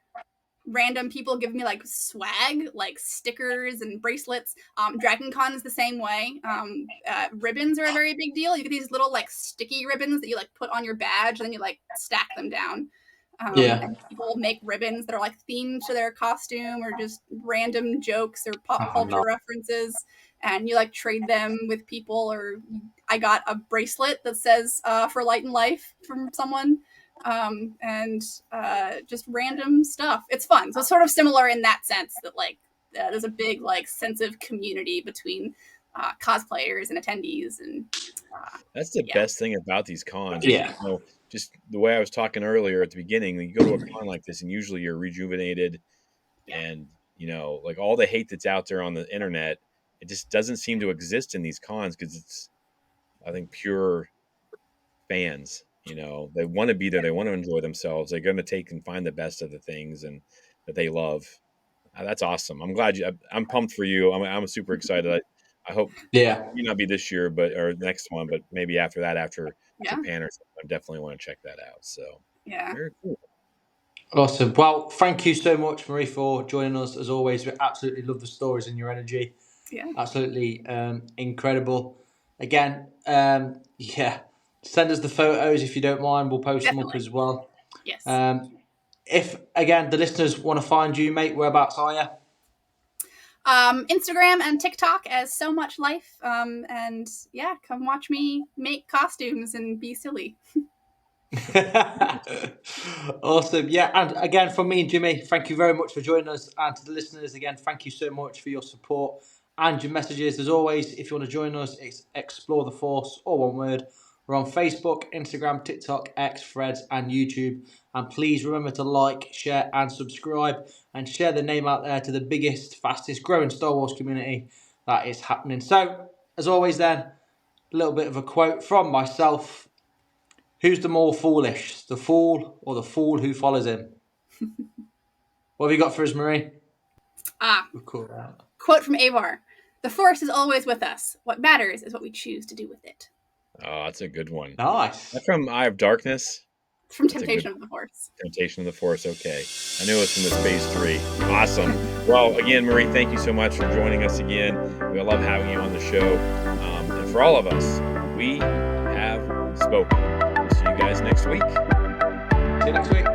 random people giving me like swag, like stickers and bracelets. DragonCon is the same way. Ribbons are a very big deal. You get these little like sticky ribbons that you like put on your badge, and then you like stack them down. And people make ribbons that are like themed to their costume or just random jokes or pop culture references, and you like trade them with people. Or I got a bracelet that says "For Light and Life" from someone. And just random stuff. It's fun. So it's sort of similar in that sense that like there's a big like sense of community between cosplayers and attendees, and that's the best thing about these cons. Yeah. Just the way I was talking earlier at the beginning, you go to a con like this and usually you're rejuvenated, and like all the hate that's out there on the internet, it just doesn't seem to exist in these cons because it's, I think, pure fans. They want to be there. They want to enjoy themselves. They're going to take and find the best of the things and that they love. That's awesome. I'm glad I'm pumped for you. I'm super excited. I hope it may not be this year, or next one, but maybe after that, after Japan or something, I definitely want to check that out. So very cool. Awesome. Well, thank you so much, Marie, for joining us. As always, we absolutely love the stories and your energy. Yeah. Absolutely incredible. Again, send us the photos if you don't mind. We'll post them up as well. Yes. If, again, the listeners want to find you, mate, whereabouts are you? Instagram and TikTok as So Much Life. And come watch me make costumes and be silly. Awesome. Yeah, and again, from me and Jimmy, thank you very much for joining us. And to the listeners, again, thank you so much for your support and your messages. As always, if you want to join us, it's Explore the Force, all one word. We're on Facebook, Instagram, TikTok, X, Threads, and YouTube. And please remember to like, share, and subscribe, and share the name out there to the biggest, fastest growing Star Wars community that is happening. So, as always then, a little bit of a quote from myself. Who's the more foolish, the fool or the fool who follows him? What have you got for us, Marie? We'll call that. Quote from Avar. The Force is always with us. What matters is what we choose to do with it. Oh, that's a good one. Nice. That's from Eye of Darkness. It's from That's a Temptation good- of the Force. Temptation of the Force. Okay. I knew it was from the Phase 3. Awesome. Well, again, Marie, thank you so much for joining us again. We love having you on the show. And for all of us, we have spoken. We'll see you guys next week. See you next week.